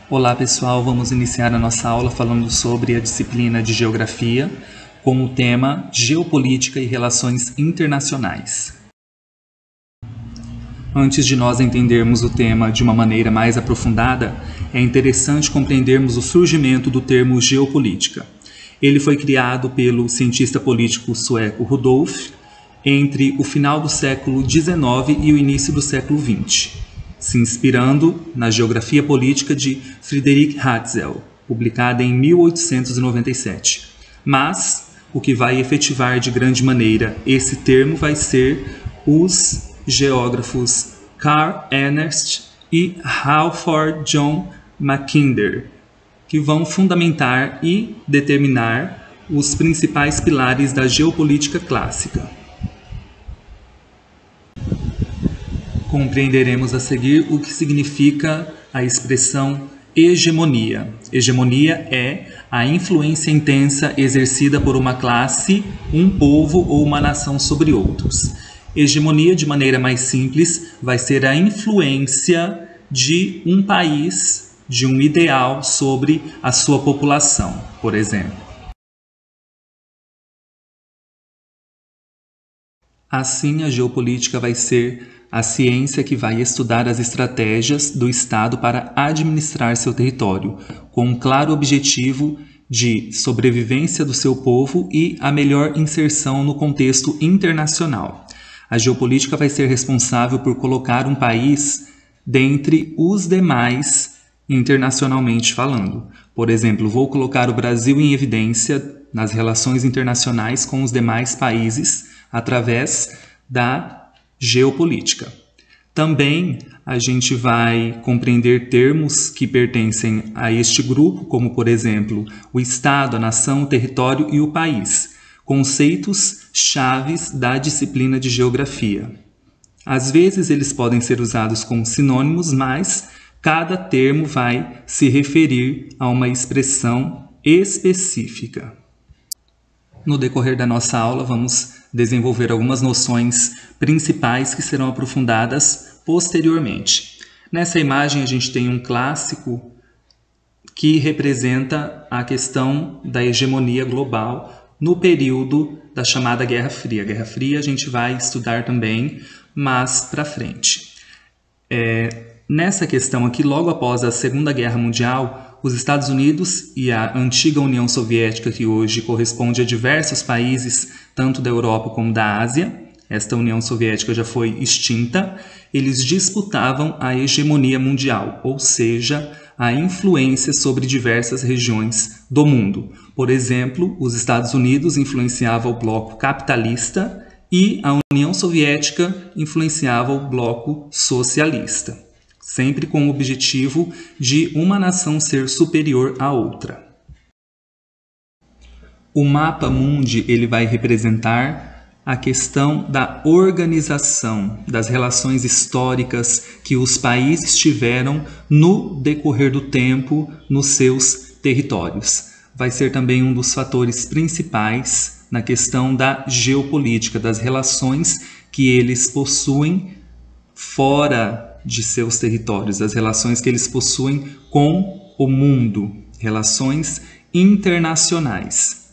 Olá pessoal, vamos iniciar a nossa aula falando sobre a disciplina de Geografia com o tema Geopolítica e Relações Internacionais. Antes de nós entendermos o tema de uma maneira mais aprofundada, é interessante compreendermos o surgimento do termo geopolítica. Ele foi criado pelo cientista político sueco Rudolf entre o final do século XIX e o início do século XX, se inspirando na Geografia Política de Friedrich Hatzel, publicada em 1897. Mas o que vai efetivar de grande maneira esse termo vai ser os geógrafos Carl Ernst e Halford John Mackinder, que vão fundamentar e determinar os principais pilares da geopolítica clássica. Compreenderemos a seguir o que significa a expressão hegemonia. Hegemonia é a influência intensa exercida por uma classe, um povo ou uma nação sobre outros. Hegemonia, de maneira mais simples, vai ser a influência de um país, de um ideal sobre a sua população, por exemplo. Assim, a geopolítica vai ser a ciência que vai estudar as estratégias do Estado para administrar seu território, com um claro objetivo de sobrevivência do seu povo e a melhor inserção no contexto internacional. A geopolítica vai ser responsável por colocar um país dentre os demais internacionalmente falando. Por exemplo, vou colocar o Brasil em evidência nas relações internacionais com os demais países através da geopolítica. Também a gente vai compreender termos que pertencem a este grupo, como por exemplo, o Estado, a nação, o território e o país, conceitos chaves da disciplina de geografia. Às vezes eles podem ser usados como sinônimos, mas cada termo vai se referir a uma expressão específica. No decorrer da nossa aula, vamos desenvolver algumas noções principais que serão aprofundadas posteriormente. Nessa imagem, a gente tem um clássico que representa a questão da hegemonia global no período da chamada Guerra Fria. A Guerra Fria a gente vai estudar também mais para frente. Nessa questão aqui, logo após a Segunda Guerra Mundial, os Estados Unidos e a antiga União Soviética, que hoje corresponde a diversos países, tanto da Europa como da Ásia, esta União Soviética já foi extinta, eles disputavam a hegemonia mundial, ou seja, a influência sobre diversas regiões do mundo. Por exemplo, os Estados Unidos influenciavam o bloco capitalista e a União Soviética influenciava o bloco socialista, sempre com o objetivo de uma nação ser superior à outra. O mapa mundi ele vai representar a questão da organização das relações históricas que os países tiveram no decorrer do tempo nos seus territórios. Vai ser também um dos fatores principais na questão da geopolítica, das relações que eles possuem fora de seus territórios, as relações que eles possuem com o mundo, relações internacionais.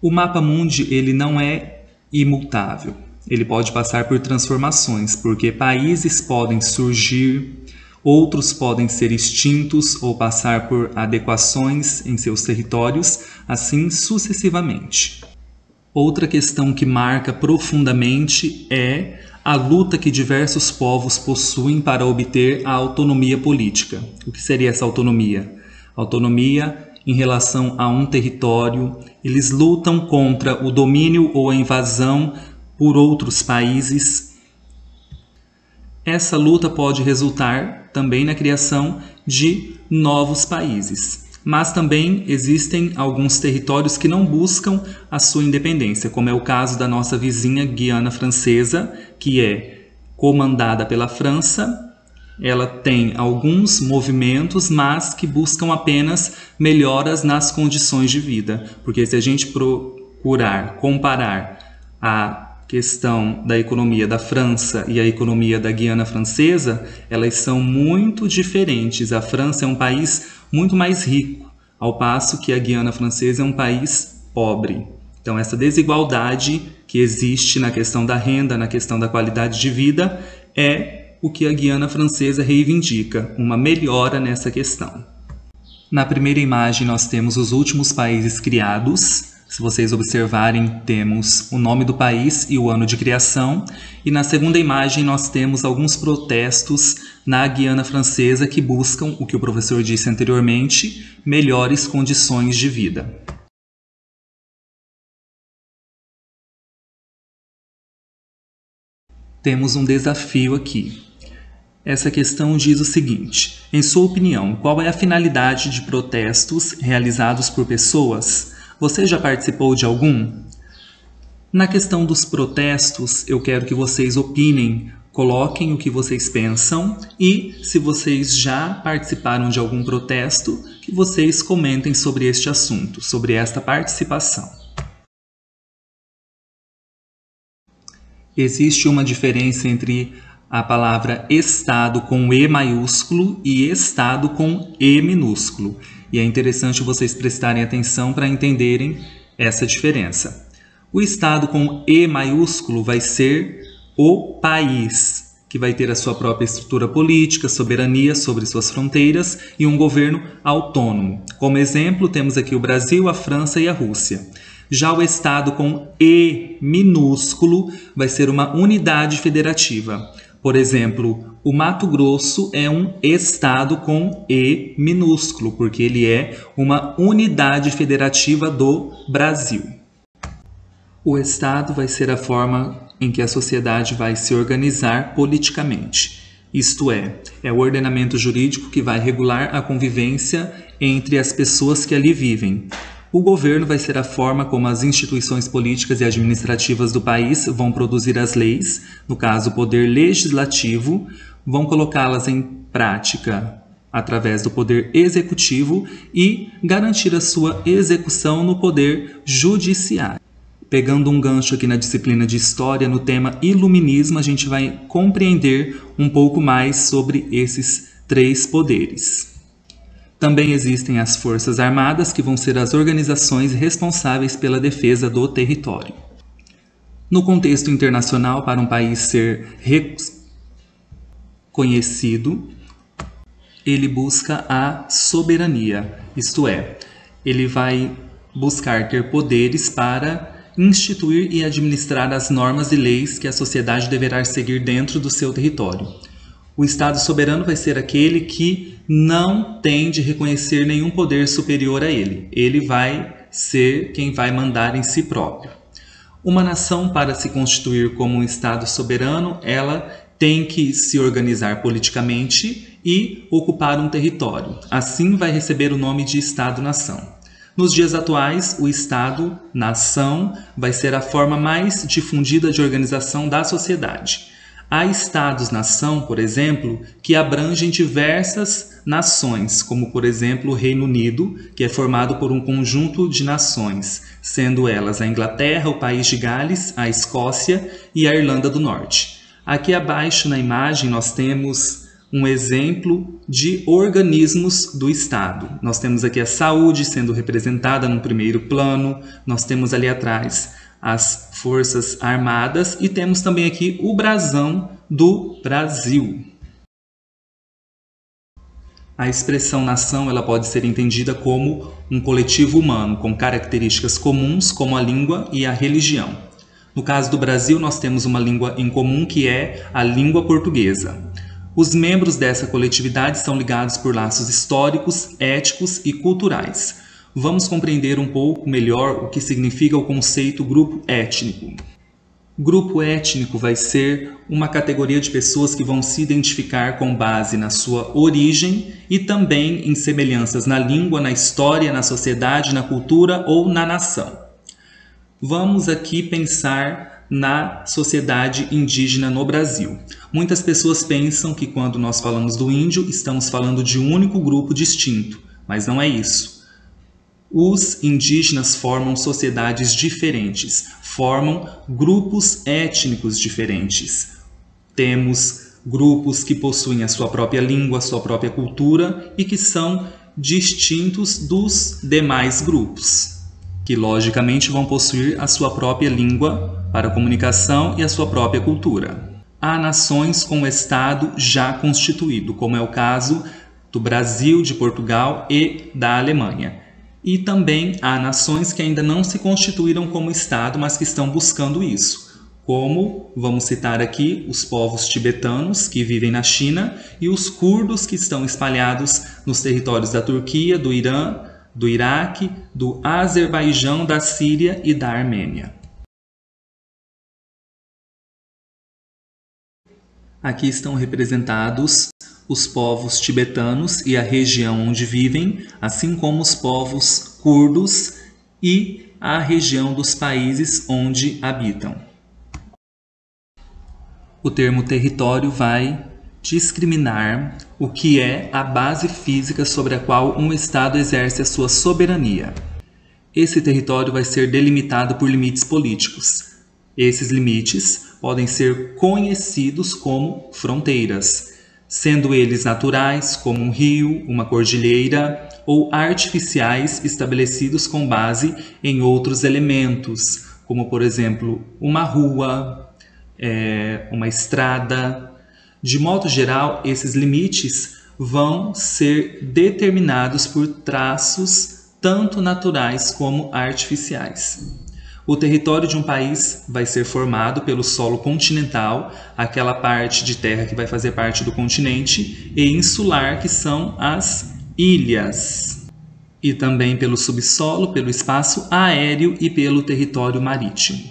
O mapa mundi ele não é imutável, ele pode passar por transformações, porque países podem surgir, outros podem ser extintos ou passar por adequações em seus territórios, assim sucessivamente. Outra questão que marca profundamente é a luta que diversos povos possuem para obter a autonomia política. O que seria essa autonomia? Autonomia em relação a um território. Eles lutam contra o domínio ou a invasão por outros países. Essa luta pode resultar também na criação de novos países. Mas também existem alguns territórios que não buscam a sua independência, como é o caso da nossa vizinha Guiana Francesa, que é comandada pela França. Ela tem alguns movimentos, mas que buscam apenas melhoras nas condições de vida. Porque se a gente procurar comparar a questão da economia da França e a economia da Guiana Francesa, elas são muito diferentes. A França é um país muito mais rico, ao passo que a Guiana Francesa é um país pobre. Então, essa desigualdade que existe na questão da renda, na questão da qualidade de vida, é o que a Guiana Francesa reivindica, uma melhora nessa questão. Na primeira imagem, nós temos os últimos países criados. Se vocês observarem, temos o nome do país e o ano de criação. E na segunda imagem, nós temos alguns protestos na Guiana Francesa que buscam, o que o professor disse anteriormente, melhores condições de vida. Temos um desafio aqui. Essa questão diz o seguinte: em sua opinião, qual é a finalidade de protestos realizados por pessoas? Você já participou de algum? Na questão dos protestos, eu quero que vocês opinem, coloquem o que vocês pensam e, se vocês já participaram de algum protesto, que vocês comentem sobre este assunto, sobre esta participação. Existe uma diferença entre a palavra Estado com E maiúsculo e Estado com E minúsculo. E é interessante vocês prestarem atenção para entenderem essa diferença. O Estado com E maiúsculo vai ser o país, que vai ter a sua própria estrutura política, soberania sobre suas fronteiras e um governo autônomo. Como exemplo, temos aqui o Brasil, a França e a Rússia. Já o Estado com E minúsculo vai ser uma unidade federativa. Por exemplo, o Mato Grosso é um estado com E minúsculo, porque ele é uma unidade federativa do Brasil. O Estado vai ser a forma em que a sociedade vai se organizar politicamente. Isto é o ordenamento jurídico que vai regular a convivência entre as pessoas que ali vivem. O governo vai ser a forma como as instituições políticas e administrativas do país vão produzir as leis, no caso o poder legislativo, vão colocá-las em prática através do poder executivo e garantir a sua execução no poder judiciário. Pegando um gancho aqui na disciplina de História, no tema Iluminismo, a gente vai compreender um pouco mais sobre esses três poderes. Também existem as Forças Armadas, que vão ser as organizações responsáveis pela defesa do território. No contexto internacional, para um país ser reconhecido, ele busca a soberania, isto é, ele vai buscar ter poderes para instituir e administrar as normas e leis que a sociedade deverá seguir dentro do seu território. O Estado soberano vai ser aquele que não tem de reconhecer nenhum poder superior a ele. Ele vai ser quem vai mandar em si próprio. Uma nação, para se constituir como um Estado soberano, ela tem que se organizar politicamente e ocupar um território. Assim vai receber o nome de Estado-nação. Nos dias atuais, o Estado-nação vai ser a forma mais difundida de organização da sociedade. Há estados-nação, por exemplo, que abrangem diversas nações, como, por exemplo, o Reino Unido, que é formado por um conjunto de nações, sendo elas a Inglaterra, o País de Gales, a Escócia e a Irlanda do Norte. Aqui abaixo na imagem nós temos um exemplo de organismos do Estado. Nós temos aqui a saúde sendo representada no primeiro plano, nós temos ali atrás as Forças Armadas e temos também aqui o brasão do Brasil. A expressão nação ela pode ser entendida como um coletivo humano com características comuns como a língua e a religião. No caso do Brasil, nós temos uma língua em comum que é a língua portuguesa. Os membros dessa coletividade são ligados por laços históricos, éticos e culturais. Vamos compreender um pouco melhor o que significa o conceito grupo étnico. Grupo étnico vai ser uma categoria de pessoas que vão se identificar com base na sua origem e também em semelhanças na língua, na história, na sociedade, na cultura ou na nação. Vamos aqui pensar na sociedade indígena no Brasil. Muitas pessoas pensam que quando nós falamos do índio, estamos falando de um único grupo distinto, mas não é isso. Os indígenas formam sociedades diferentes, formam grupos étnicos diferentes. Temos grupos que possuem a sua própria língua, a sua própria cultura e que são distintos dos demais grupos, que logicamente vão possuir a sua própria língua para comunicação e a sua própria cultura. Há nações com o Estado já constituído, como é o caso do Brasil, de Portugal e da Alemanha. E também há nações que ainda não se constituíram como Estado, mas que estão buscando isso, como, vamos citar aqui, os povos tibetanos que vivem na China e os curdos que estão espalhados nos territórios da Turquia, do Irã, do Iraque, do Azerbaijão, da Síria e da Armênia. Aqui estão representados os povos tibetanos e a região onde vivem, assim como os povos curdos e a região dos países onde habitam. O termo território vai discriminar o que é a base física sobre a qual um Estado exerce a sua soberania. Esse território vai ser delimitado por limites políticos. Esses limites podem ser conhecidos como fronteiras, sendo eles naturais, como um rio, uma cordilheira, ou artificiais estabelecidos com base em outros elementos, como, por exemplo, uma rua, uma estrada. De modo geral, esses limites vão ser determinados por traços tanto naturais como artificiais. O território de um país vai ser formado pelo solo continental, aquela parte de terra que vai fazer parte do continente, e insular, que são as ilhas. E também pelo subsolo, pelo espaço aéreo e pelo território marítimo.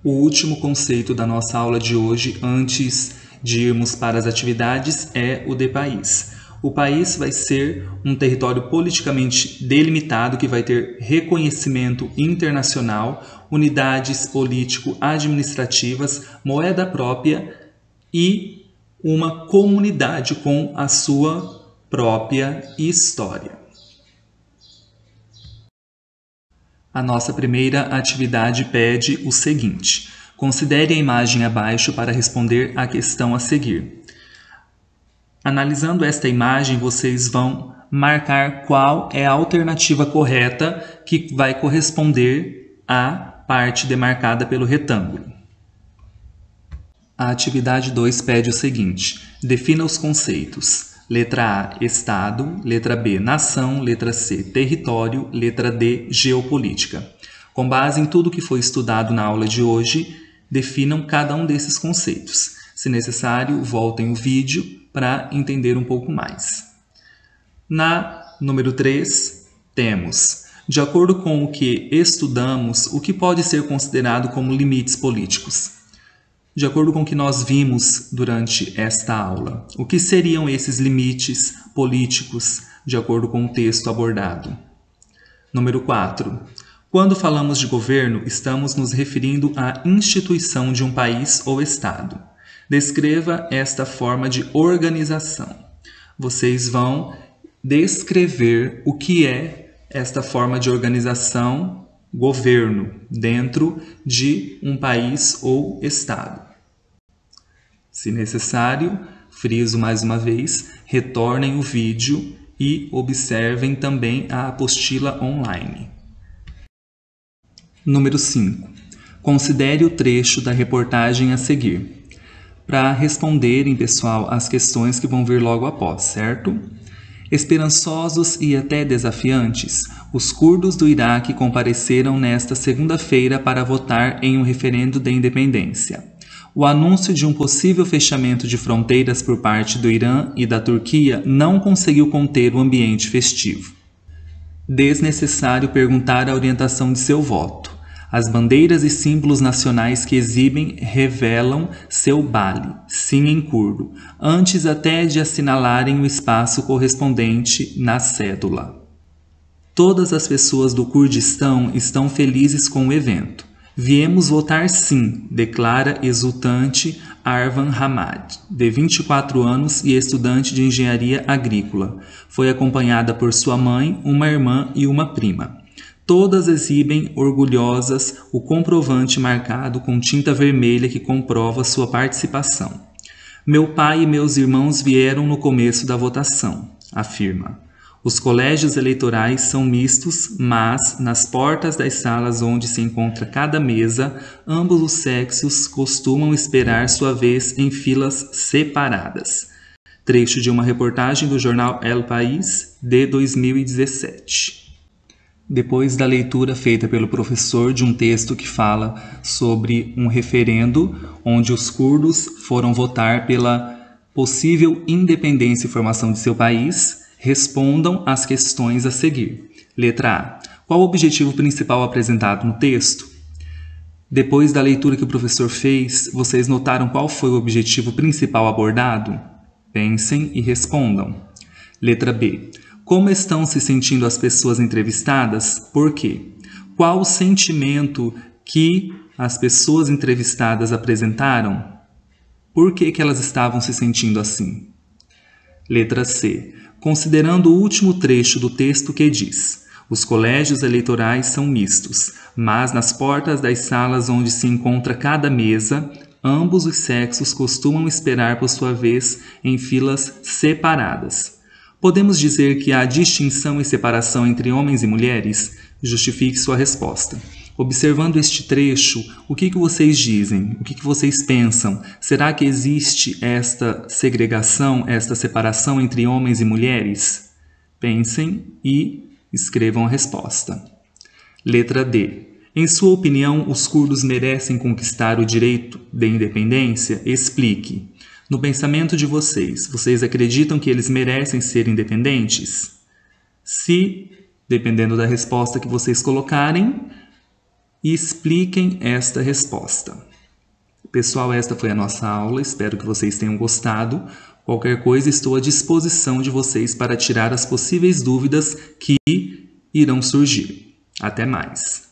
O último conceito da nossa aula de hoje, antes de irmos para as atividades, é o de país. O país vai ser um território politicamente delimitado que vai ter reconhecimento internacional, unidades político-administrativas, moeda própria e uma comunidade com a sua própria história. A nossa primeira atividade pede o seguinte: considere a imagem abaixo para responder à questão a seguir. Analisando esta imagem, vocês vão marcar qual é a alternativa correta que vai corresponder à parte demarcada pelo retângulo. A atividade 2 pede o seguinte: defina os conceitos. Letra A, Estado. Letra B, Nação. Letra C, Território. Letra D, Geopolítica. Com base em tudo que foi estudado na aula de hoje, definam cada um desses conceitos. Se necessário, voltem o vídeo para entender um pouco mais. Na número 3, temos, de acordo com o que estudamos, o que pode ser considerado como limites políticos. De acordo com o que nós vimos durante esta aula, o que seriam esses limites políticos, de acordo com o texto abordado? Número 4. Quando falamos de governo, estamos nos referindo à instituição de um país ou estado. Descreva esta forma de organização. Vocês vão descrever o que é esta forma de organização, governo, dentro de um país ou estado. Se necessário, friso mais uma vez, retornem o vídeo e observem também a apostila online. Número 5. Considere o trecho da reportagem a seguir, para responderem, pessoal, as questões que vão vir logo após, certo? Esperançosos e até desafiantes, os curdos do Iraque compareceram nesta segunda-feira para votar em um referendo de independência. O anúncio de um possível fechamento de fronteiras por parte do Irã e da Turquia não conseguiu conter o ambiente festivo. Desnecessário perguntar a orientação de seu voto. As bandeiras e símbolos nacionais que exibem revelam seu bale, sim em curdo, antes até de assinalarem o espaço correspondente na cédula. Todas as pessoas do Kurdistão estão felizes com o evento. Viemos votar sim, declara exultante Arvan Hamad, de 24 anos e estudante de engenharia agrícola. Foi acompanhada por sua mãe, uma irmã e uma prima. Todas exibem orgulhosas o comprovante marcado com tinta vermelha que comprova sua participação. Meu pai e meus irmãos vieram no começo da votação, afirma. Os colégios eleitorais são mistos, mas nas portas das salas onde se encontra cada mesa, ambos os sexos costumam esperar sua vez em filas separadas. Trecho de uma reportagem do jornal El País, de 2017. Depois da leitura feita pelo professor de um texto que fala sobre um referendo onde os curdos foram votar pela possível independência e formação de seu país, respondam às questões a seguir. Letra A. Qual o objetivo principal apresentado no texto? Depois da leitura que o professor fez, vocês notaram qual foi o objetivo principal abordado? Pensem e respondam. Letra B. Como estão se sentindo as pessoas entrevistadas? Por quê? Qual o sentimento que as pessoas entrevistadas apresentaram? Por que elas estavam se sentindo assim? Letra C. Considerando o último trecho do texto que diz: os colégios eleitorais são mistos, mas nas portas das salas onde se encontra cada mesa, ambos os sexos costumam esperar por sua vez em filas separadas. Podemos dizer que há distinção e separação entre homens e mulheres? Justifique sua resposta. Observando este trecho, o que vocês dizem? O que vocês pensam? Será que existe esta segregação, esta separação entre homens e mulheres? Pensem e escrevam a resposta. Letra D. Em sua opinião, os curdos merecem conquistar o direito de independência? Explique. No pensamento de vocês acreditam que eles merecem ser independentes? Se, dependendo da resposta que vocês colocarem, e expliquem esta resposta. Pessoal, esta foi a nossa aula, espero que vocês tenham gostado. Qualquer coisa, estou à disposição de vocês para tirar as possíveis dúvidas que irão surgir. Até mais!